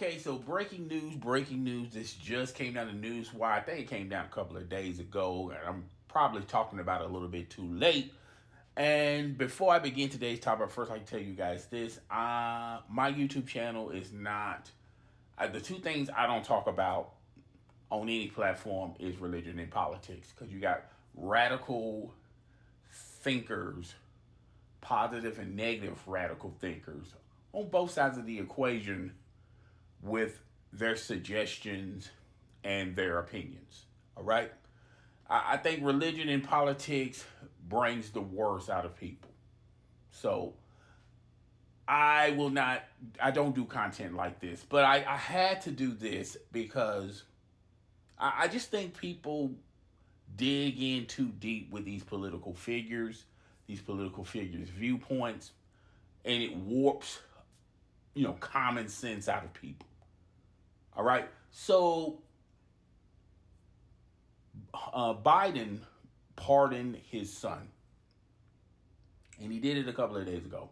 Okay, so breaking news, breaking news. This just came down the news. Why? I think it came down a couple of days ago, and I'm probably talking about it a little bit too late. And before I begin today's topic, first I can tell you guys this: my YouTube channel is not the two things I don't talk about on any platform is religion and politics, because you got radical thinkers, positive and negative radical thinkers on both sides of the equation with their suggestions and their opinions. All right. I think religion and politics brings the worst out of people. So I will not, I don't do content like this, but I had to do this because I just think people dig in too deep with these political figures' viewpoints, and it warps, common sense out of people. All right. So Biden pardoned his son, and he did it a couple of days ago.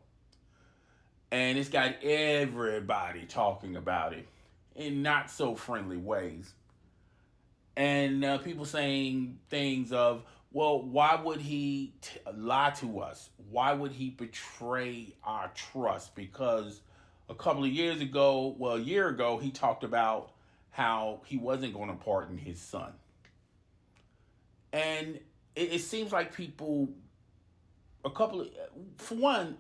And it's got everybody talking about it in not so friendly ways. And people saying things of, well, why would he lie to us? Why would he betray our trust? Because a couple of years ago, well, a year ago, he talked about how he wasn't going to pardon his son. And it seems like people, for one,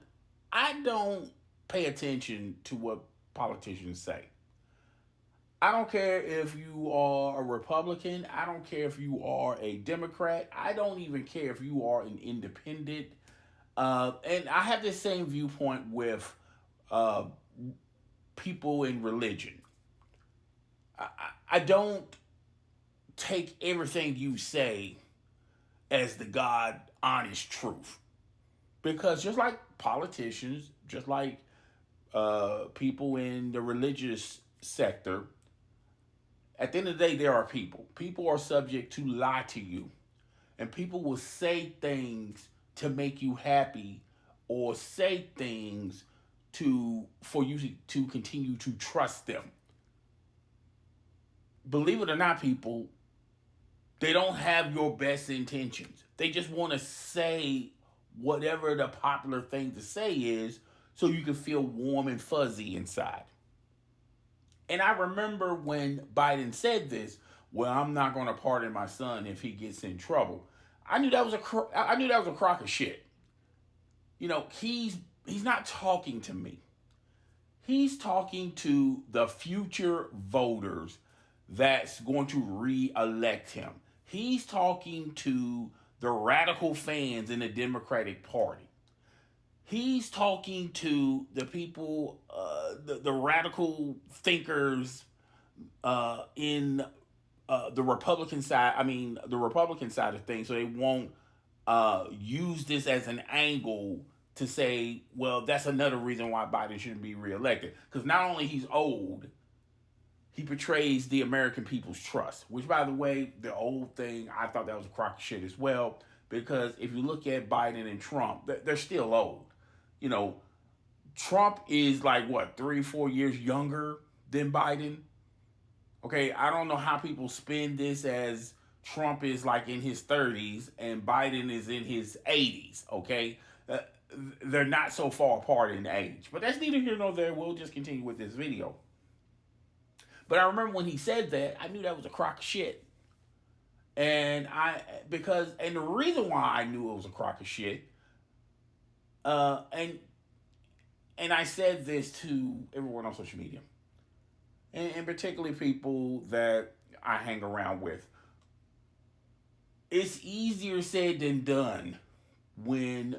I don't pay attention to what politicians say. I don't care if you are a Republican. I don't care if you are a Democrat. I don't even care if you are an independent. And I have this same viewpoint with uh, people in religion. I don't take everything you say as the God honest truth. Because just like politicians, just like people in the religious sector, at the end of the day, there are people. People are subject to lie to you. And people will say things to make you happy or say things for you to continue to trust them. Believe it or not, people, they don't have your best intentions. They just want to say whatever the popular thing to say is so you can feel warm and fuzzy inside. And I remember when Biden said this, well, I'm not going to pardon my son if he gets in trouble. I knew that was a crock of shit. He's not talking to me. He's talking to the future voters that's going to re-elect him. He's talking to the radical fans in the Democratic Party. He's talking to the people, the radical thinkers in the Republican side. I mean, the Republican side of things, so they won't use this as an angle to say, well, that's another reason why Biden shouldn't be reelected. Because not only he's old, he betrays the American people's trust. Which, by the way, the old thing, I thought that was a crock of shit as well. Because if you look at Biden and Trump, they're still old. Trump is like, what, 3-4 years younger than Biden? Okay, I don't know how people spin this as Trump is like in his 30s and Biden is in his 80s, okay? They're not so far apart in age. But that's neither here nor there. We'll just continue with this video. But I remember when he said that, I knew that was a crock of shit. And the reason why I knew it was a crock of shit, and I said this to everyone on social media, and particularly people that I hang around with. It's easier said than done when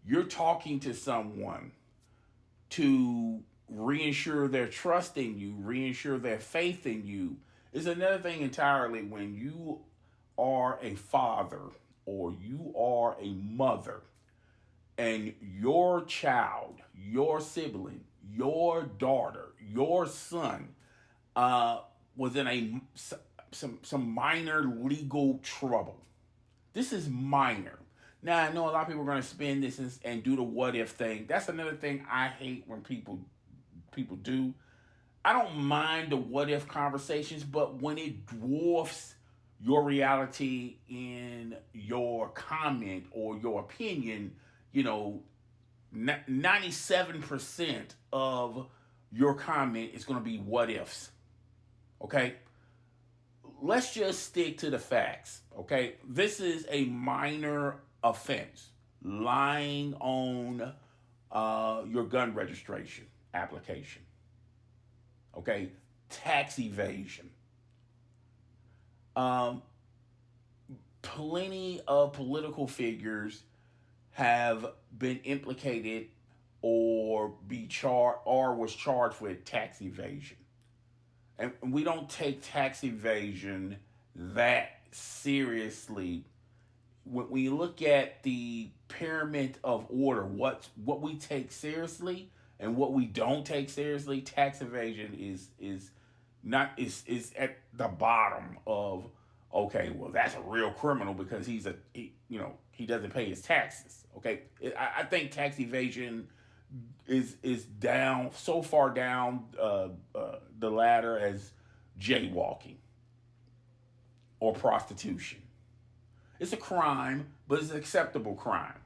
you're talking to someone to reinsure their trust in you, reinsure their faith in you. It's another thing entirely when you are a father or you are a mother and your child, your sibling, your daughter, your son was in some minor legal trouble. This is minor. Now, I know a lot of people are going to spin this and do the what if thing. That's another thing I hate when people do. I don't mind the what if conversations, but when it dwarfs your reality in your comment or your opinion, you know, 97% of your comment is going to be what ifs. Okay? Let's just stick to the facts. Okay? This is a minor offense, lying on your gun registration application. Okay? Tax evasion. Um, Plenty of political figures have been implicated or be charged or was charged with tax evasion. And we don't take tax evasion that seriously. When you look at the pyramid of order, what we take seriously and what we don't take seriously, tax evasion is not is at the bottom of, okay, well, that's a real criminal because he doesn't pay his taxes. Okay, I think tax evasion is down so far down the ladder as jaywalking or prostitution. It's a crime, but it's an acceptable crime.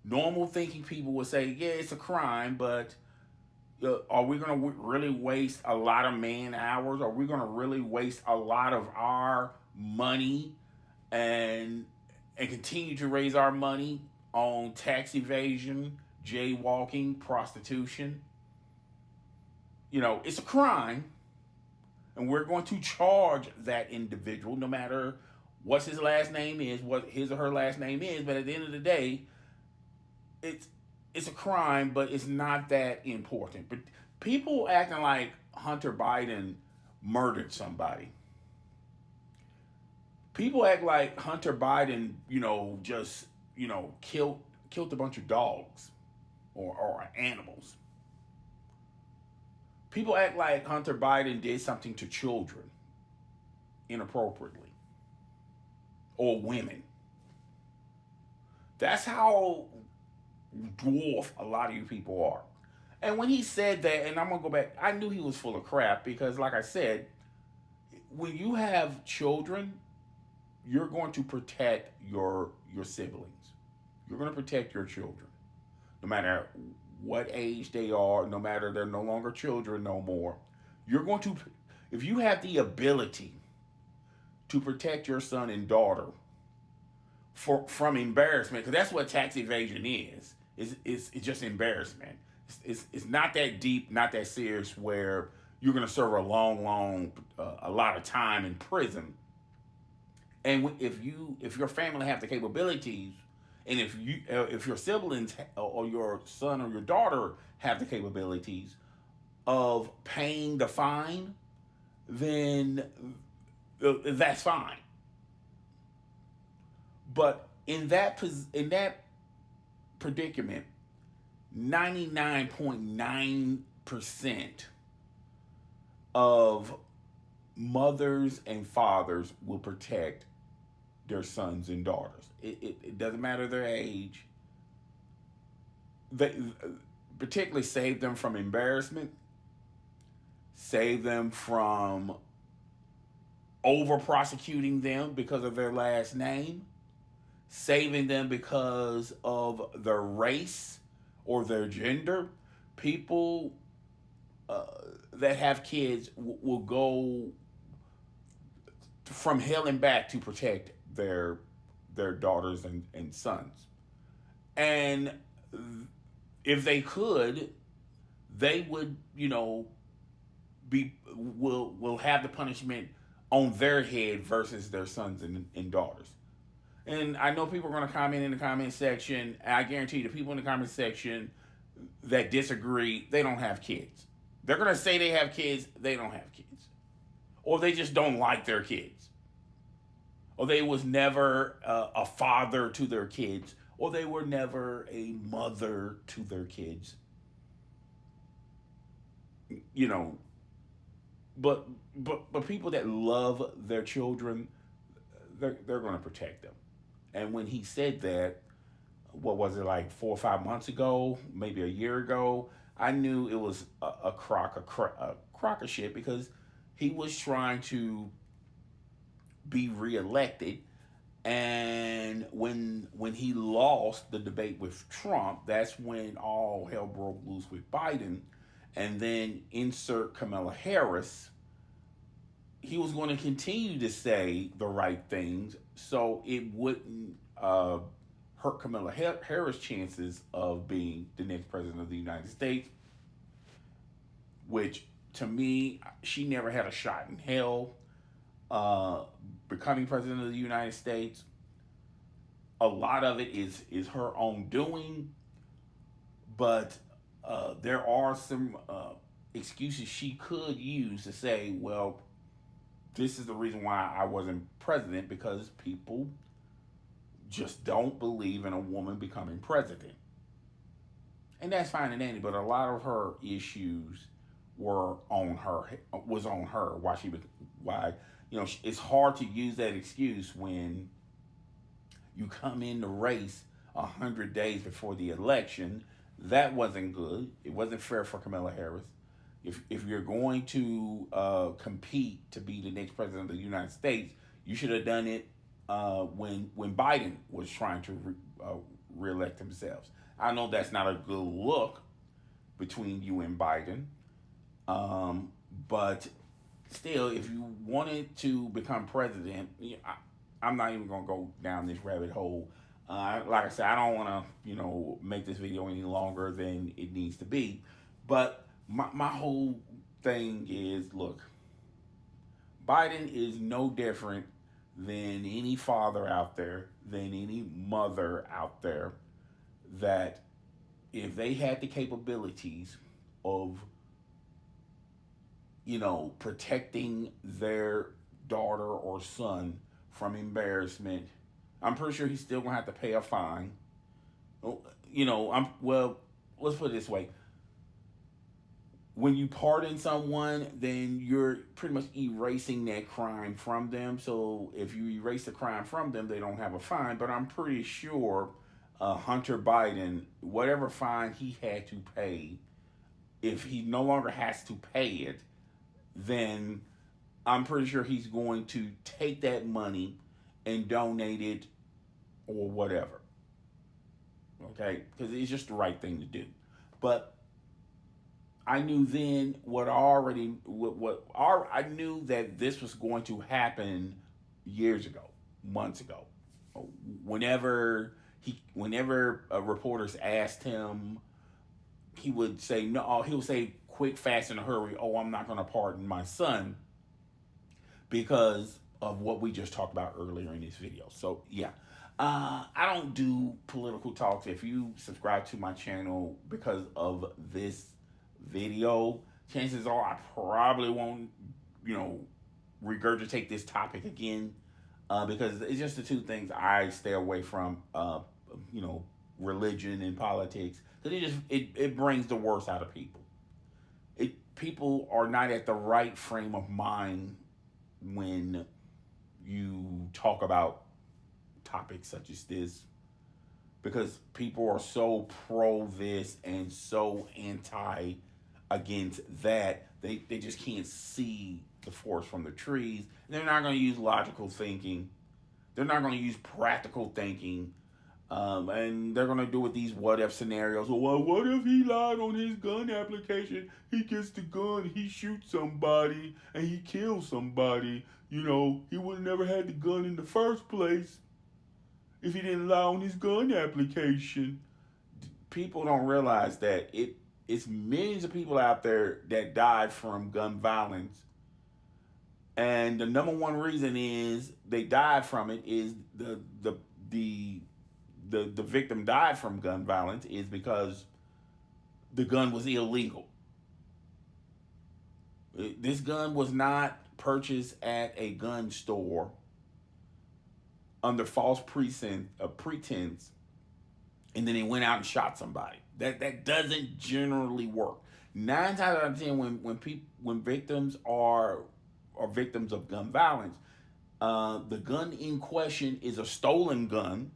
Normal thinking people would say, yeah, it's a crime, but are we going to really waste a lot of man hours? Are we going to really waste a lot of our money and continue to raise our money on tax evasion, jaywalking, prostitution? It's a crime, and we're going to charge that individual no matter what his last name is, what his or her last name is. But at the end of the day, it's a crime, but it's not that important. But people acting like Hunter Biden murdered somebody. People act like Hunter Biden, just killed a bunch of dogs or animals. People act like Hunter Biden did something to children inappropriately or women. That's how dwarf a lot of you people are. And when he said that, and I'm going to go back, I knew he was full of crap because, like I said, when you have children, you're going to protect your siblings. You're going to protect your children. No matter what age they are, no matter they're no longer children no more. You're going to, if you have the ability to protect your son and daughter from embarrassment, because that's what tax evasion is. It's just embarrassment. It's not that deep, not that serious where you're going to serve a a lot of time in prison. And if your family have the capabilities, and if your siblings or your son or your daughter have the capabilities of paying the fine, then that's fine. But in that predicament, 99.9% of mothers and fathers will protect their sons and daughters. It doesn't matter their age. They particularly save them from embarrassment, save them from over prosecuting them because of their last name, saving them because of their race or their gender. People that have kids will go from hell and back to protect their daughters and sons. And if they could, they would, will have the punishment on their head versus their sons and daughters. And I know people are going to comment in the comment section. I guarantee you, the people in the comment section that disagree, they don't have kids. They're going to say they have kids, they don't have kids. Or they just don't like their kids. Or they was never a father to their kids. Or they were never a mother to their kids. But people that love their children, they're going to protect them. And when he said that, what was it, like 4 or 5 months ago, maybe a year ago, I knew it was a crock of shit because he was trying to be reelected, and when he lost the debate with Trump, that's when all hell broke loose with Biden, and then insert Kamala Harris. He was going to continue to say the right things, so it wouldn't hurt Kamala Harris' chances of being the next president of the United States. Which, to me, she never had a shot in hell uh, becoming president of the United States. A lot of it is her own doing, but there are some excuses she could use to say, well, this is the reason why I wasn't president, because people just don't believe in a woman becoming president. And that's fine and dandy, but a lot of her issues were on her, was on her. Why, it's hard to use that excuse when you come in the race 100 days before the election. That wasn't good. It wasn't fair for Kamala Harris. If you're going to compete to be the next president of the United States, you should have done it when Biden was trying to reelect himself. I know that's not a good look between you and Biden, but still, if you wanted to become president, I'm not even gonna go down this rabbit hole. Like I said, I don't want to, make this video any longer than it needs to be. But my whole thing is, look, Biden is no different than any father out there, than any mother out there, that if they had the capabilities of, protecting their daughter or son from embarrassment, I'm pretty sure he's still gonna have to pay a fine. Let's put it this way. When you pardon someone, then you're pretty much erasing that crime from them. So if you erase the crime from them, they don't have a fine. But I'm pretty sure Hunter Biden, whatever fine he had to pay, if he no longer has to pay it, then I'm pretty sure he's going to take that money and donate it or whatever. Okay? Because it's just the right thing to do. But I knew then I knew that this was going to happen years ago, months ago. Whenever reporters asked him, he would say no. He would say, "Quick, fast, in a hurry." Oh, I'm not going to pardon my son because of what we just talked about earlier in this video. So yeah, I don't do political talks. If you subscribe to my channel because of this video, chances are I probably won't, regurgitate this topic again, because it's just the two things I stay away from, religion and politics, because it brings the worst out of people. People are not at the right frame of mind when you talk about topics such as this, because people are so pro this and so anti against that, they just can't see the forest from the trees. They're not going to use logical thinking. They're not going to use practical thinking. And they're going to do with these what-if scenarios. Well, what if he lied on his gun application? He gets the gun, he shoots somebody, and he kills somebody. He would have never had the gun in the first place if he didn't lie on his gun application. People don't realize that it's millions of people out there that died from gun violence. And the number one reason is they died from it is the victim died from gun violence is because the gun was illegal. This gun was not purchased at a gun store under false pretense, and then he went out and shot somebody. That doesn't generally work. 9 times out of 10, when victims are victims of gun violence, the gun in question is a stolen gun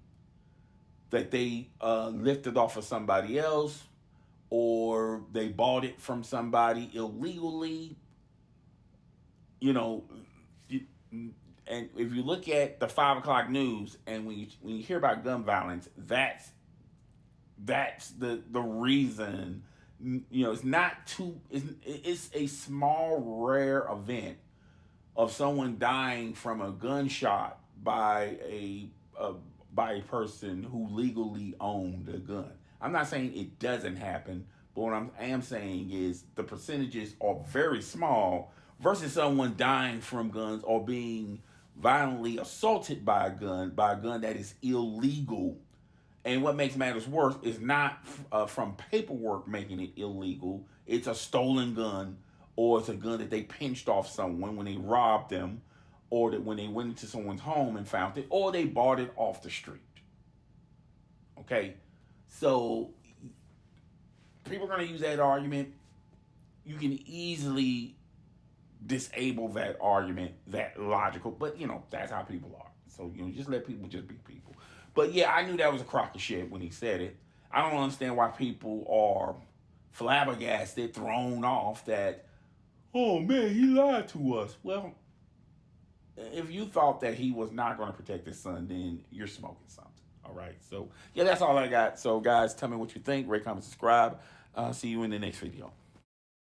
that they lifted off of somebody else, or they bought it from somebody illegally, you know, and if you look at the 5 o'clock news, and when you hear about gun violence, that's the reason. It's not too. It's a small, rare event of someone dying from a gunshot a by a person who legally owned a gun. I'm not saying it doesn't happen, but what I am saying is the percentages are very small versus someone dying from guns or being violently assaulted by a gun that is illegal. And what makes matters worse is not from paperwork making it illegal. It's a stolen gun, or it's a gun that they pinched off someone when they robbed them, or that when they went into someone's home and found it, or they bought it off the street. Okay? So people are going to use that argument. You can easily disable that argument, that logical, but that's how people are. So just let people just be people. But yeah, I knew that was a crock of shit when he said it. I don't understand why people are flabbergasted, thrown off that, oh man, he lied to us. Well, if you thought that he was not going to protect his son, then you're smoking something. All right. So yeah, that's all I got. So guys, tell me what you think. Rate, comment, subscribe. See you in the next video.